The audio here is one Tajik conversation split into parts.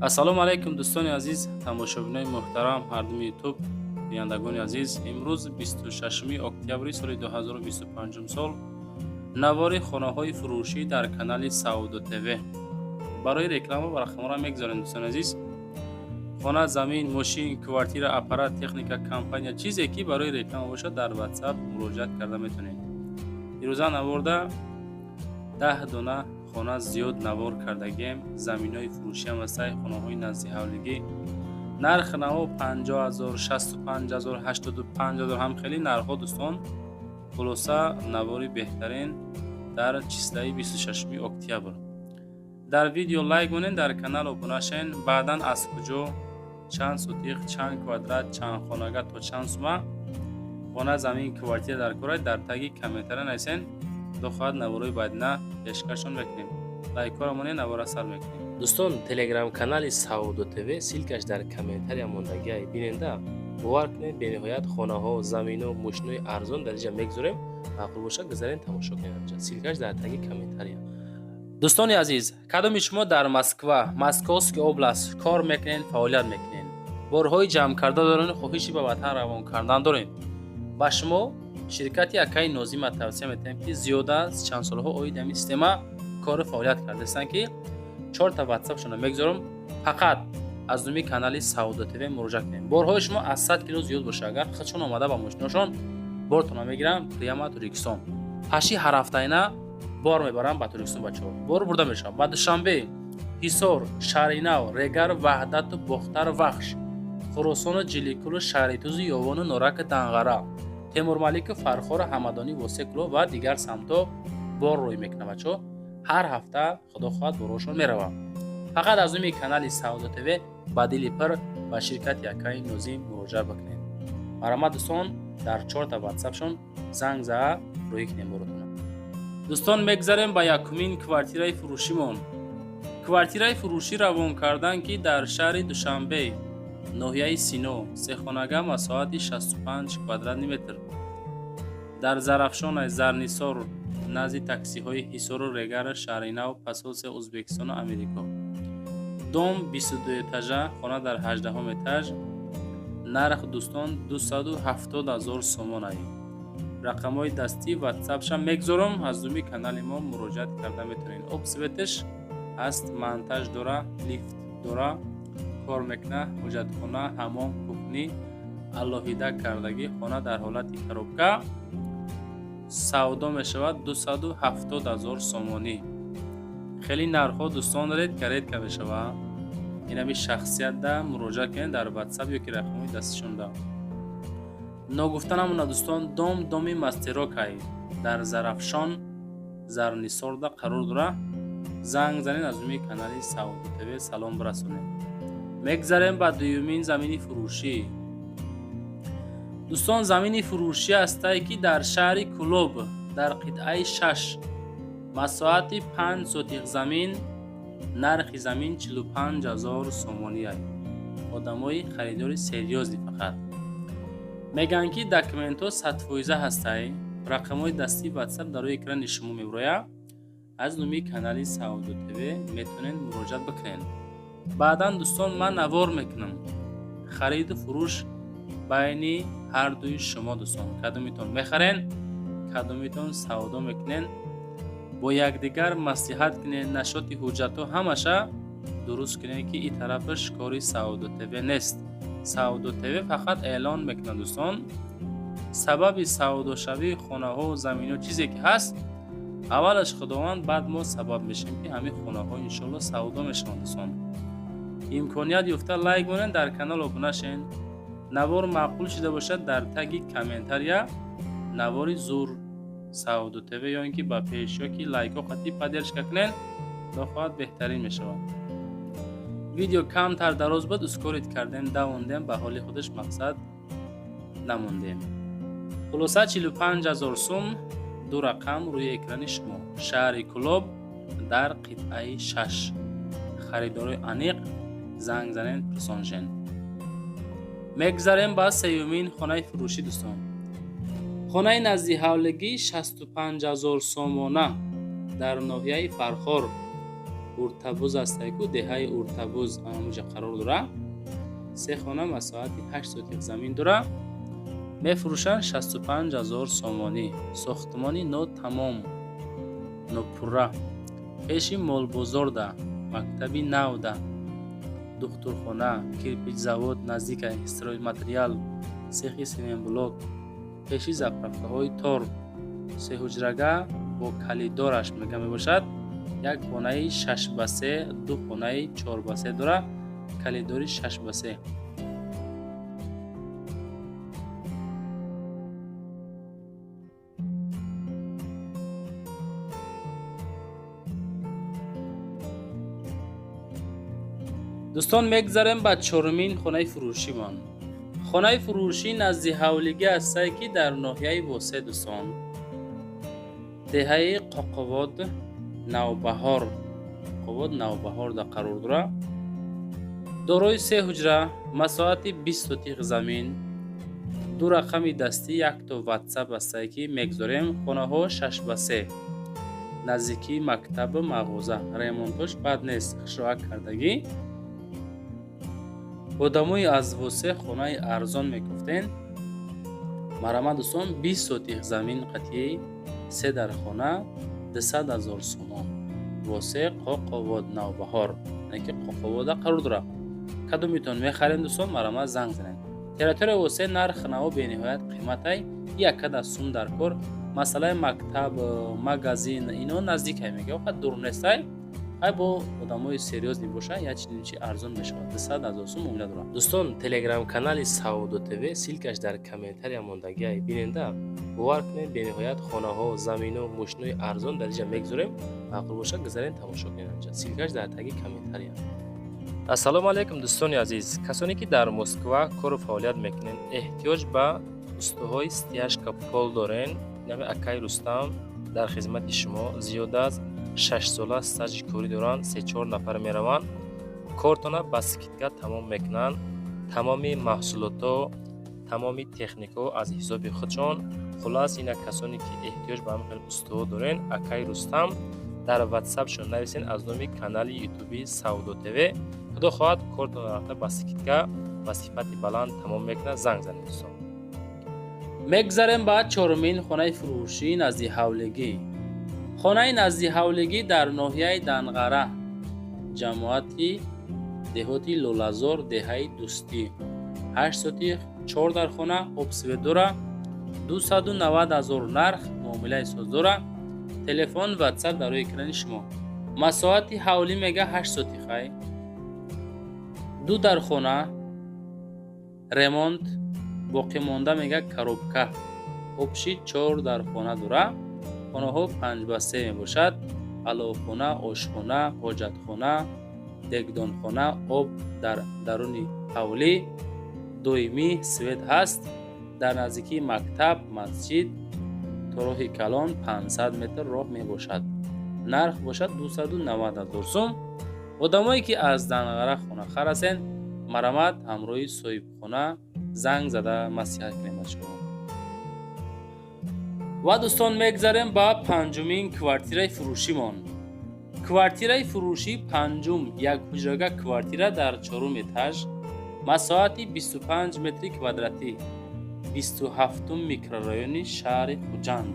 ассалому алайкум дӯстони азиз, тамошобинони муҳтарам, ҳардуми ютуб бинандагони азиз. Имрӯз 26 октябри соли 2025 сол навори хонаҳои фурӯшӣ дар канали Саудо ТВ. Барои реклама ва рақамҳоро мегзорем дӯстони азиз. Хона, замин, мошин, квартира, аппарат, техника, компания чизе ки барои реклама бошад дар WhatsApp муроҷиат карда метавонед. ирӯза наворда 10 дона хона зиёд навор кардагем. Заминҳои фурӯшӣ ҳам ҳастаи хонаҳои наздиҳавлигӣ. Нархи наво 50,000, 65,000, 85,000 ҳам хеле нархҳо дӯстон. Хулоса навори беҳтарин дар числаи 26 октябр. Дар видео лайк монед, дар канал обуна шавен. Баъдан аз куҷо, чанд сутиқ, чанд квадрат, чанд хонага то чанд сума хона, замин, квартира дар кора дар таги комментария нависен. Худо хоҳад навораи баъдина пешкашон мекунем. Лайкҳоро монед, навора сар мекунем. Дӯстон, телеграм-канали Саудо ТВ силкаш дар комментария мондагиаи биненда. бовар кунед, бениҳоят хонаҳо, заминҳо, мошинҳои арзон дар инҷа мегзорем. Маъқул бошад гузарен тамошо кунед анҷа. Силкаш дар таги комментария. дӯстони азиз, кадоми шумо дар Москва, Московский област кор мекунед, фаъолият мекунед? Борҳои ҷамъ карда доред, хоҳиши ба ватан равон кардан доред? ба шумо ширкати Акаи Нозима тавсия метавонем ки зиёда аз чанд солҳо оид ҳамин система кори фаъолият кардастанд ки 4 та WhatsApp-шона мегзорам. Фақат аз думи канали Саудо ТВ муроҷиат кунед. Борҳои шумо аз 100 кило зиёд боша, агар худшон омада ба мошинашон бортона мегирам, прямо Туркистон. Ҳаши ҳар ҳафтаина бор мебарам ба Туркистон бачаҳо. Бор бурда мешавам. Ба Душанбе, Ҳисор, Шаҳринав, Регар, Ваҳдату, Бохтар, Вахш, Хуросону, Ҷиликулу, Шаҳритузу, Ёвону, Норака, Данғара, Темурмалику, Фархора, Ҳамадонӣ, Восекло ва дигар самто бор рӯй мекунам бачаҳо. ҳар ҳафта худо хоҳад борҳошон меравам. Фақат аз думи канали Саудо ТВ ба дили пир ба ширкати Акаи Нозим муроҷиат бикунед. Марҳамат дӯстон, дар 4 та WhatsApp-шон занг зада рӯй кунем боротона. дӯстон, мегзарем ба якумин квартираи фурӯшимон. Квартираи фурӯшӣ равон кардан ки дар шаҳри Душанбе, ноҳияи Сино, сехонага, масоҳати 65 квадрат метр. Дар Зарафшона, Зарнисор, назди таксиҳои Ҳисору, Регара, Шаҳринав, Посолсия Ӯзбекистону Америко. Дом 22 этажа, хона дар 18 этаж. Нарх дӯстон 270,000 сомон аст. рақамҳои дастӣ WhatsApp-ша мегзорам. аз думи канали мо муроҷиат карда метавонед. Обсветш аст, монтаж дора, лифт дора, кор мекуна, ҳоҷатхона, ҳаммом, кухни, алоҳида кардагӣ. хона дар ҳолати коробка савдо мешавад 270,000 сомонӣ. хеле нархҳо дӯстон редка мешавад. инами шахсият да муроҷиат кунед дар WhatsApp ёки рақамҳои дастишон да. ногуфта намона дӯстон, доми мастерокай дар Зарафшон, Зарнисорда қарор дора. занг занед, аз думи канали Саудо ТВ салом бирасонед. мегзарем ба дуюмин замини фурӯшӣ. дӯстон, замини фурӯшӣ ҳастае ки дар шаҳри Кӯлоб дар қитъаи 6, масоҳати 5 сотиқ замин. нархи замин 45,000 сомонӣ аст. одамои харидори серьёзӣ фақат. мегӯян ки документҳо 100% ҳастаи. рақамҳои дастӣ WhatsApp дар рӯи экрани шумо меброяд. аз думи канали Саудо ТВ метавонед муроҷиат бикунед. баъдан дӯстон, ман навор мекунам. хариду фурӯш байни ҳардуи шумо дӯстон. кадомитон мехарен, кадомитон савдо мекунен. бо якдигар маслиҳат кунед, нашоти ҳуҷҷатҳо ҳамаша дуруст кунед ки ин тарафаш кори Саудо ТВ нест. Саудо ТВ фақат эълон мекунад дӯстон. сабаби савдошавии хонаҳо, заминҳо чизе ки ҳаст, аввалаш худованд, баъд мо сабаб мешавем ки ҳамин хонаҳо иншоалло савдо мешаванд дӯстон. имконият ёфта лайк монед, дар канал обуна шавед. навор маъқул шуда бошад, дар таги комментария навори зур Саудо ТВ ё ин ки ба пеш ёки лайкҳо қатӣ поддержка кунед, худо хоҳад беҳтарин мешавад. видео камтар дароз буд, ускорид кардем, давондем, ба ҳоли худаш мақсад намондем. хулоса 45,000 сум, ду рақам рӯи экрани шумо. шаҳри Кӯлоб дар қитъаи 6. харидори аниқ занг занед, пурсоншен. мегзарем ба сеюмин хонаи фурӯшӣ дӯстон. хонаи наздиҳавлигӣ 65,000 сомона дар ноҳияи Фархор, уртабуз астае ку деҳаи уртабуз амуҷа қарор дора. 3 хона масоати 8 сотиқ замин дора. Мефурӯшанд 65000 сомонӣ. Сохтмони но тамом, нопурра. Пеши молбозорда, мактаби навда, духтурхона, кирпичзавод наздикай, стройматериал, сехи семенблок, пеши заправкаҳои тор, сеҳуҷрага бо калидораш мега мебошад. Як хонаи 6x3, ду хонаи 4x3 дора, калидори 6x3. дӯстон, мегзарем ба чорумин хонаи фурӯшимон. хонаи фурӯшӣ назди ҳавлиги астае ки дар ноҳияи восе дӯстон. деҳаи қоқовод навбаҳорда қарор дора. дорои 3 ҳуҷра, масоати 20 сотиқ замин, ду рақами дастӣ, якто ватсап астае ки мегзорем. хонаҳо 6x3, наздики мактаб, мағоза. ремонтош бад нест, хушроак кардагӣ. одамои аз восе хонаи арзон мегуфтен. марама дӯстон, 20 сотиқ замин қатъи 3 дар хона 200,000 сомон. восе қоқовод навбаҳор, яъне ки қоқовода қарор дора. кадомитон мехарем дӯстон, марама занг занед. территория восе нарх наво бениҳоят қиматай, якада сум дар кор. масалаи мактаб, магазин ино наздикай мега, вақт дур нестай. ай бо одамои серьёзни боша як чи арзон мешавад. 200,000 сум умеда дорам. дӯстон, телеграм канали Саудо ТВ силкаш дар комментария мондагиай биненда бовар кунед, бениҳоят хонаҳо, замину, мошинои арзон дар инҷа мегзорем. мақул боша гузарен тамошо кунед анҷа. силкаш дар таги комментария. ассалому алайкум дӯстони азиз. касоне ки дар Москва кору фаъолият мекунед, эҳтиёҷ ба устуҳои стяжка пол дорен, нами акай Рустам дар хизмати шумо. зиёда аз 6 сола стажи корӣ доранд. 3-4 нафар мераванд. кортона ба скидка тамом мекунанд. тамоми маҳсулото, тамоми технико аз ҳисоби худшон. хулас ина касоне ки эҳтиёҷ ба ҳамин устуҳо дорен, акай Рустам дар ватсапшон нависен аз номи канали ютуби Саудо ТВ. худо хоҳад кортона рафта ба скидка ба сифати баланд тамом мекунад. занг занед дӯстон. мегзарем ба чорумин хонаи фурӯшӣ назди ҳавлигӣ. хонаи назди ҳавлигӣ дар ноҳияи Данғара, ҷамоати деҳоти Лолазор, деҳаи Дӯстӣ. 8 сотиқ, 4 дар хона, обсвет дора. 290,000 нарх, муомилаи соз дора. телефон, ватсап дар рӯи экрани шумо. масоати ҳавлӣ мега 8 сотиқай. 2 дар хона, ремонт, боқимонда мега коробка. обши 4 дар хона дора. хонаҳо 5x3 мебошад. аловхона, ошхона, ҳоҷатхона, дегдонхона, об дар даруни ҳавлӣ, доимӣ свет ҳаст. дар наздикии мактаб, масҷид, то роҳи калон 500 метр роҳ мебошад. нарх бошад 290,000 сум. одамое ки аз Данғара хонахар ҳастед, марамат ҳамроҳи соҳибхона занг зада маслиҳат кунед шумо. ва дӯстон, мегзарем ба панҷумин квартираи фурӯшимон. квартираи фурӯшӣ панҷум, якҳуҷрага квартира дар 4 этаж, масоати 25 метри квадратӣ, 27 микрорайони шаҳри Хуҷанд.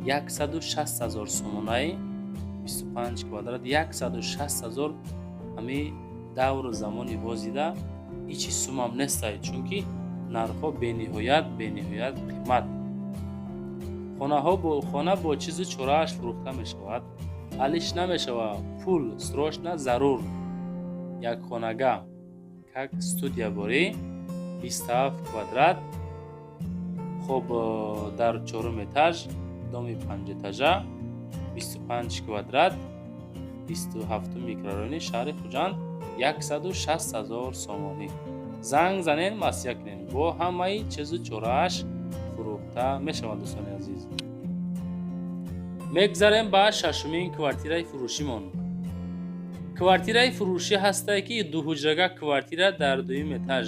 160,000 сомонаи 25 квадрат, 160,000. ҳами давру замони возида ҳичи сумам нестай, чунки нархҳо бениҳоят қимат. хона бо чизу чорааш фурӯхта мешавад. ҳалиш намешавад. пул срочно зарур. якхонага, как студия борӣ, 27 квадрат. хоб дар 4 этаж, доми 5 этажа, 25 квадрат, 27 микрорайони шаҳри Хуҷанд, 160,000 сомонӣ. занг занед, маслиҳат кунед. бо ҳамаи чизу чорааш фурӯхта мешавад. дӯстони азиз, мегзарем ба шашумин квартираи фурӯшимон. квартираи фурӯшӣ ҳастае ки дуҳуҷрага квартира дар 2 этаж,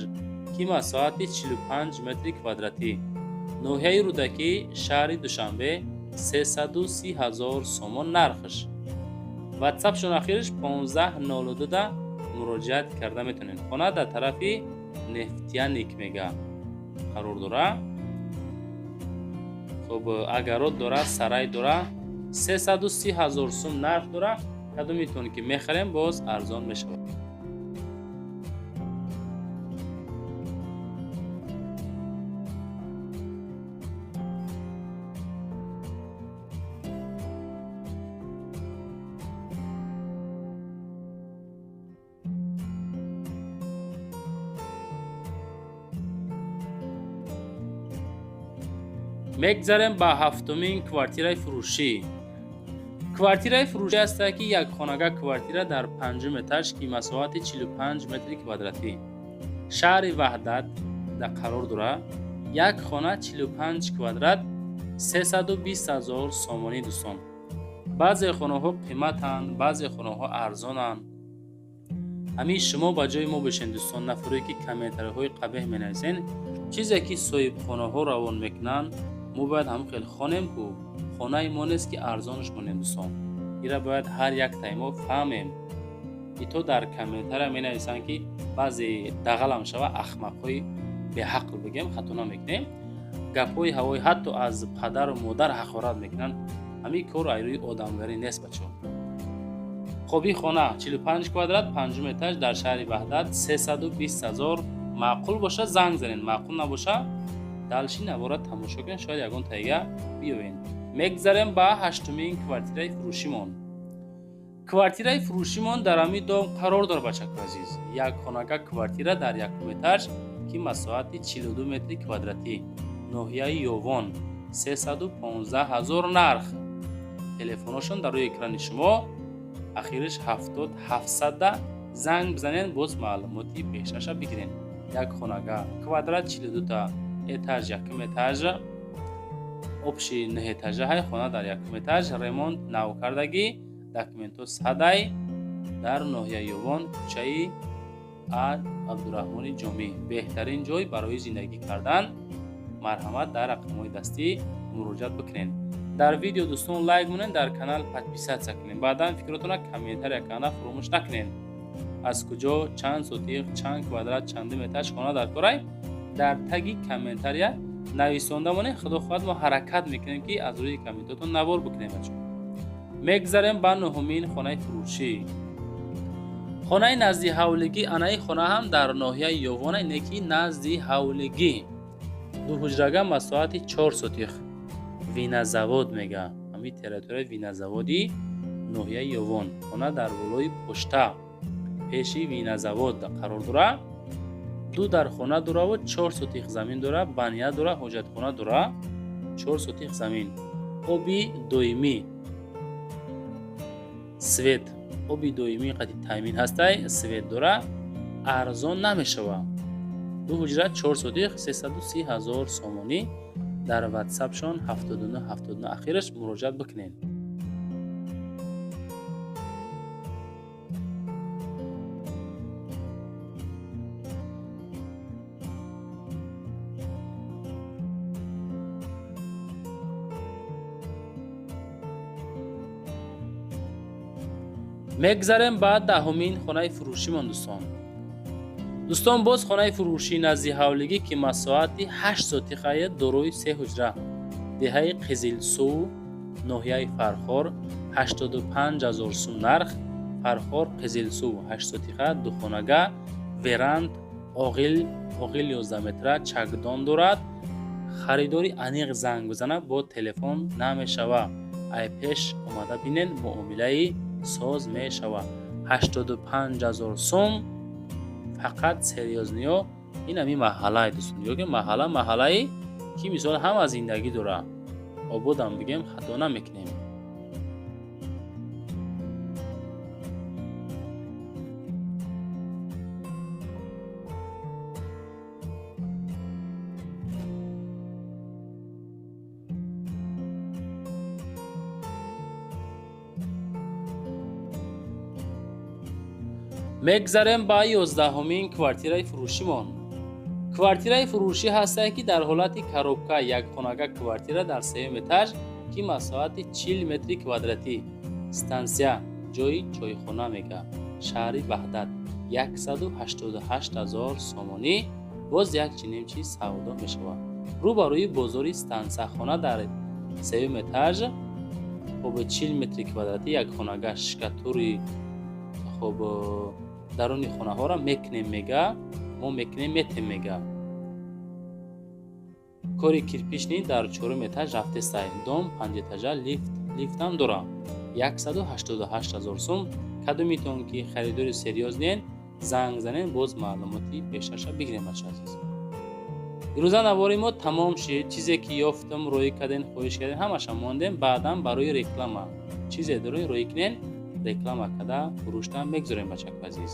ки масоати 45 метри квадратӣ, ноҳияи Рӯдакӣ, шаҳри Душанбе, 330,000 сомон нархш. واتساپشون آخرش 1502 دا مراجعت کرده میتونین. خانه در طرف نفتیانیک میگه قرار داره. خب اگرات داره، سرای داره، 330,000 سوم نرخ داره. کدوم میتونی که میخریم باز ارزان میشه. میگذاریم با هفتمین کوارتیرای فروشی. کوارتیرای فروشی است که یک خانگاه کوارتیره در 5 اتاج که مساحت 45 متر کوادراتی شهر وحدت در قرار داره. یک خانه 45 کوادرات 320,000 سومانی دوستان. بعضی خانه ها قیمتن، بعضی خانه ها ارزانن. همین شما با جای ما بشین دوستان، نفری که کامنتری های قبیح مینویسین، چیزی که صاحب خانه ها روان میکنن ما باید هم خیلی خانم کو خانه ما نیست که ارزانش کنیم دوستان. ایرا باید هر یک تایما فهمیم. ای تو در کامنتر می نویسن که بعضی دغل هم شوه احمقای به حق بگیم خطا نمیکنیم. گپای هوای حتی از پدر و مادر حقارت میکنن. همین کار ایروی آدمگری نیست بچه. خب این خانه 45 کوادرات 5 اتاج در شهر وحدت 320,000 معقول باشه زنگ زنین، معقول نباشه دلشین نوارد تماشا کنین، شاید یگان تایگه بیاوین. میگذاریم با هشتمین کوارتیرای فروشیمون. کوارتیرای فروشیمون در همین دوم قرار داره بچه عزیز. یک خانگاه کوارتیره در یک اتاج که مساحت 42 متر کوادراتی، ناحیه یووان، 315,000 نرخ. تلفنشون در روی اکران شما، اخیرش 70-700 زنگ بزنین باز معلوماتی پیشش بگیرین. یک خانگاه کوادرات 42 تا اتاج، یکم اتاج обши 9 этажаҳои хона дар якум этаж, ремонт навкардагӣ, документҳо садай дар ноҳияи Ёвон, кӯчаи Абдураҳмони Ҷомӣ. беҳтарин ҷой барои зиндагӣ кардан. марҳамат, дар рақамҳои дастӣ муроҷиат бикунед. дар видео дӯстон лайк монед, дар канал подписатсия кунед. баъдан фикротона комментария кардан фаромӯш накунед. аз куҷо, чанд сотиқ, чанд квадрат, чандум этаж хона дар корай, дар таги комментария нависонда монед. худо хоҳад мо ҳаракат мекунем ки аз рӯи комментотон навор бикунем. мегзарем ба нӯҳумин хонаи фурӯшӣ. хонаи назди ҳавлигӣ. анаи хона ҳам дар ноҳияи Ёвон, ине ки назди ҳавлигӣ. дуҳуҷрага масоҳати 4 сотиқ. виназавод мега. ҳами территорияи виназаводи ноҳияи Ёвон. хона дар болои пошта пеши виназавод қарор дора. ду дар хона дора ва 4 сотиқ замин дора, баня дора, ҳоҷатхона дора, 4 сотиқ замин. оби доимӣ, свет, оби доимӣ қати таъмин ҳастай, свет дора, арзон намешава. ду ҳуҷра 4 сотиқ 330,000 сомонӣ. дар ватсапшон 79 ахираш муроҷиат бикунед. мегзарем ба даҳумин хонаи фурӯшимон дӯстон. боз хонаи фурӯшии назди ҳавлигӣ ки масоҳати 8 сотиқаи дорои 3 ҳуҷра, деҳаи Қизилсув, ноҳияи Фархор, 85,000 сум нарх. Фархор, Қизилсув, 8 сотиқа, духонага, веранд, оғил 11 метра, чакдон дорад. харидори аниқ занг бизана, бо телефон намешава. ай пеш омада бинен, муомилаи соз мешава. 85,000 сум фақат серьёзниё. ин ҳами маҳаллаи дӯстон, ёки маҳаллаи ки мисол ҳама зиндагӣ дора. ободам бигем хато намекунем. мегзарем ба 11-умин квартираи фурӯшимон. квартираи фурӯшӣ ҳастае ки дар ҳолати коробка, як хонага квартира дар 3 этаж ки масоҳати 40 метри квадратӣ, стансия ҷойи чойхона мега, шаҳри Баҳдад 188 000 сомонӣ. боз як чунин чиз савдо мешавад. рӯ ба рӯи бозори стансияхона дар сеюм этаж, хоб 40 метри квадратӣ як хонага шикатури хоб даруни хонаҳоро мекунем мега, мо мекунем метем мега. кори кирпични дар 4 этаж рафтестай, дом 5 этажа, лифтам дора. 188 000 сом. кадомитон ки харидори серьёзнен, занг занен, боз маълумоти бештарша бигирем бача азиз. ирӯза навори мо тамом шид. чизе ки ёфтам, роӣ кардем, хоҳиш кардем, ҳамаша мондем. баъдан барои реклама чизе дорем, роӣ кунем, реклама када фурӯшта мегзорем бачаку азиз.